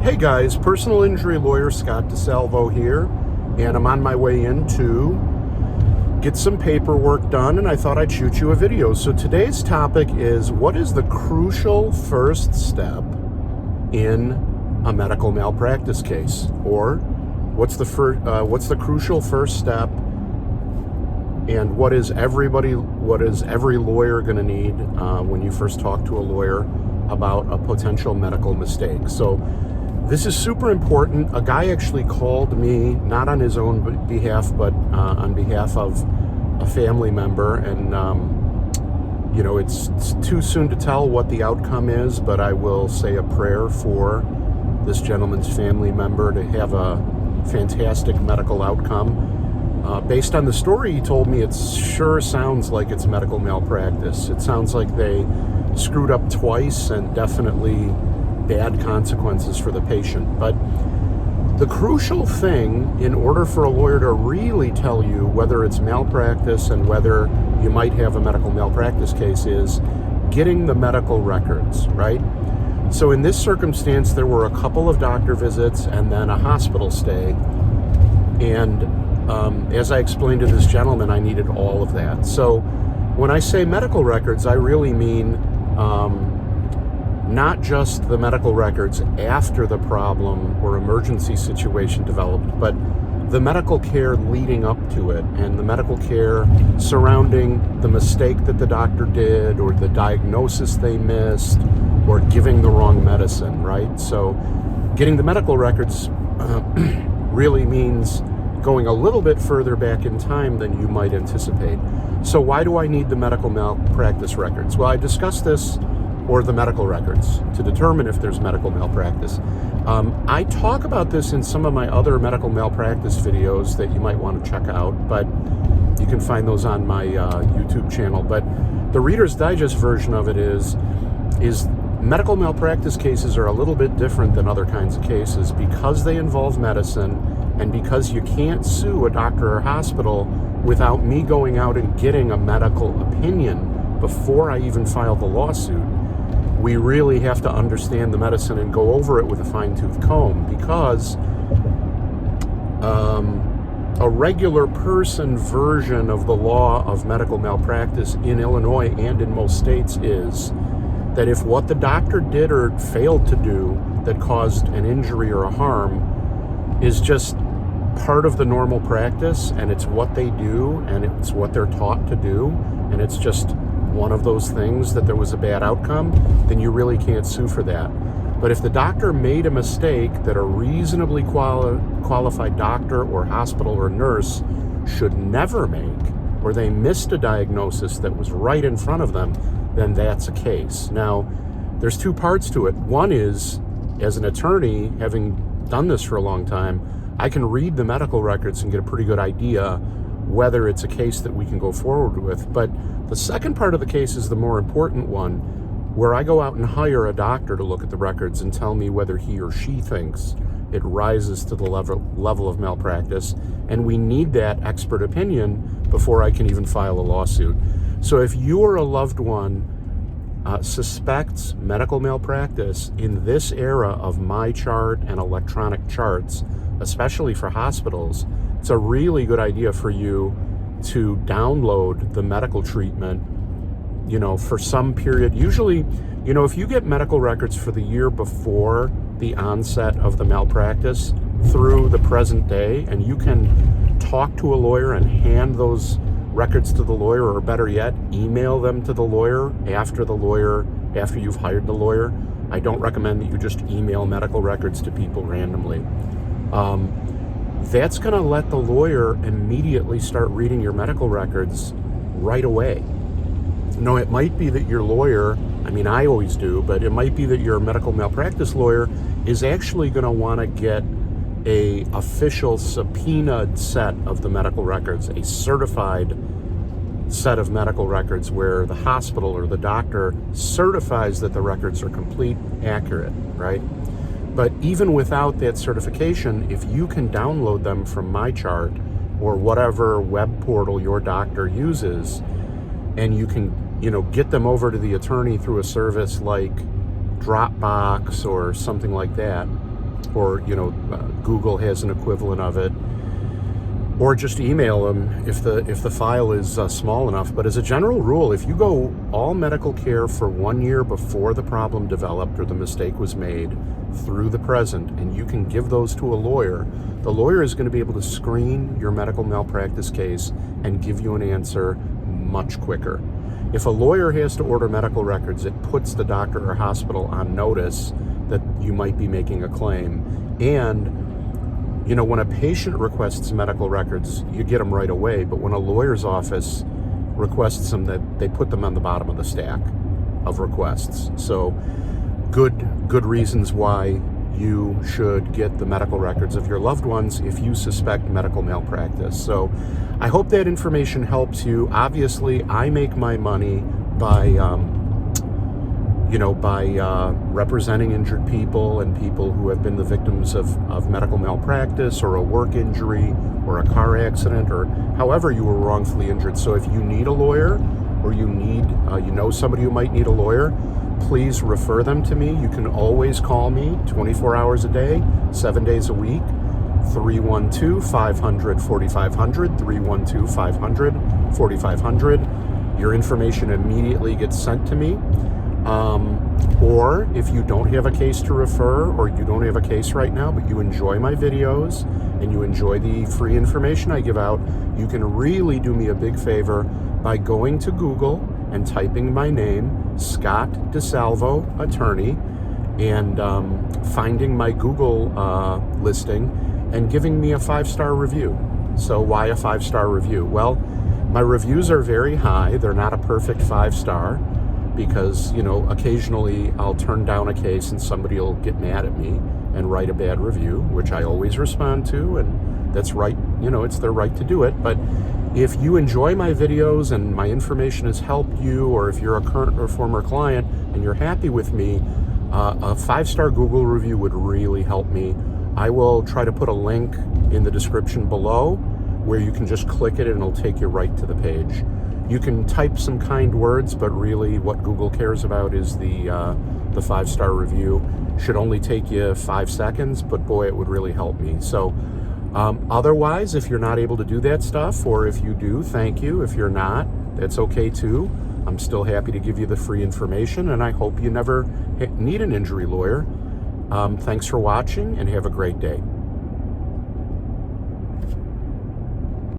Hey guys, personal injury lawyer Scott DeSalvo here, and I'm on my way in to get some paperwork done, and I thought I'd shoot you a video. So today's topic is, what is the crucial first step in a medical malpractice case? Or what's the crucial first step, and what is every lawyer going to need when you first talk to a lawyer about a potential medical mistake? So this is super important. A guy actually called me, not on his own behalf, but on behalf of a family member. And, it's too soon to tell what the outcome is, but I will say a prayer for this gentleman's family member to have a fantastic medical outcome. Based on the story he told me, it sure sounds like it's medical malpractice. It sounds like they screwed up twice, and definitely bad consequences for the patient. But the crucial thing, in order for a lawyer to really tell you whether it's malpractice and whether you might have a medical malpractice case, is getting the medical records, right? So in this circumstance, there were a couple of doctor visits and then a hospital stay. And as I explained to this gentleman, I needed all of that. So when I say medical records, I really mean not just the medical records after the problem or emergency situation developed, but the medical care leading up to it, and the medical care surrounding the mistake that the doctor did, or the diagnosis they missed, or giving the wrong medicine, right? So getting the medical records really means going a little bit further back in time than you might anticipate. So why do I need the medical malpractice records? Well, I discussed this, or the medical records, to determine if there's medical malpractice. I talk about this in some of my other medical malpractice videos that you might want to check out, but you can find those on my YouTube channel. But the Reader's Digest version of it is medical malpractice cases are a little bit different than other kinds of cases because they involve medicine, and because you can't sue a doctor or hospital without me going out and getting a medical opinion before I even file the lawsuit. We really have to understand the medicine and go over it with a fine-tooth comb, because a regular person version of the law of medical malpractice in Illinois and in most states is that if what the doctor did or failed to do that caused an injury or a harm is just part of the normal practice, and it's what they do and it's what they're taught to do, and it's just one of those things that there was a bad outcome, then you really can't sue for that. But if the doctor made a mistake that a reasonably qualified doctor or hospital or nurse should never make, or they missed a diagnosis that was right in front of them, then that's a case. Now, there's two parts to it. One is, as an attorney, having done this for a long time, I can read the medical records and get a pretty good idea whether it's a case that we can go forward with. But the second part of the case is the more important one, where I go out and hire a doctor to look at the records and tell me whether he or she thinks it rises to the level of malpractice, and we need that expert opinion before I can even file a lawsuit. So if you or a loved one suspects medical malpractice in this era of MyChart and electronic charts, especially for hospitals, it's a really good idea for you to download the medical treatment, for some period. Usually, if you get medical records for the year before the onset of the malpractice through the present day, and you can talk to a lawyer and hand those records to the lawyer, or better yet, email them to the lawyer after you've hired the lawyer. I don't recommend that you just email medical records to people randomly. That's going to let the lawyer immediately start reading your medical records right away. No, it might be that your lawyer, I always do, but it might be that your medical malpractice lawyer is actually going to want to get a official subpoenaed set of the medical records, a certified set of medical records where the hospital or the doctor certifies that the records are complete, accurate, right? But even without that certification, if you can download them from MyChart or whatever web portal your doctor uses, and you can, get them over to the attorney through a service like Dropbox or something like that, or Google has an equivalent of it, or just email them if the file is small enough. But as a general rule, if you go all medical care for 1 year before the problem developed or the mistake was made through the present, and you can give those to a lawyer, the lawyer is going to be able to screen your medical malpractice case and give you an answer much quicker. If a lawyer has to order medical records, it puts the doctor or hospital on notice that you might be making a claim. And when a patient requests medical records, you get them right away. But when a lawyer's office requests them, that they put them on the bottom of the stack of requests. So good reasons why you should get the medical records of your loved ones if you suspect medical malpractice. So I hope that information helps you. Obviously, I make my money by representing injured people and people who have been the victims of medical malpractice or a work injury or a car accident or however you were wrongfully injured. So if you need a lawyer or you know somebody who might need a lawyer, please refer them to me. You can always call me 24 hours a day, 7 days a week, 312-500-4500, 312-500-4500. Your information immediately gets sent to me. Or if you don't have a case to refer, or you don't have a case right now, but you enjoy my videos and you enjoy the free information I give out, you can really do me a big favor by going to Google and typing my name, Scott DeSalvo, attorney, and finding my Google listing and giving me a 5-star review. So why a 5-star review? Well, my reviews are very high. They're not a perfect 5-star. Because, occasionally I'll turn down a case and somebody will get mad at me and write a bad review, which I always respond to, and that's right, it's their right to do it. But if you enjoy my videos and my information has helped you, or if you're a current or former client and you're happy with me, a 5-star Google review would really help me. I will try to put a link in the description below where you can just click it and it'll take you right to the page. You can type some kind words, but really what Google cares about is the 5-star review. Should only take you 5 seconds, but boy, it would really help me. So otherwise, if you're not able to do that stuff, or if you do, thank you. If you're not, that's okay too. I'm still happy to give you the free information, and I hope you never need an injury lawyer. Thanks for watching, and have a great day.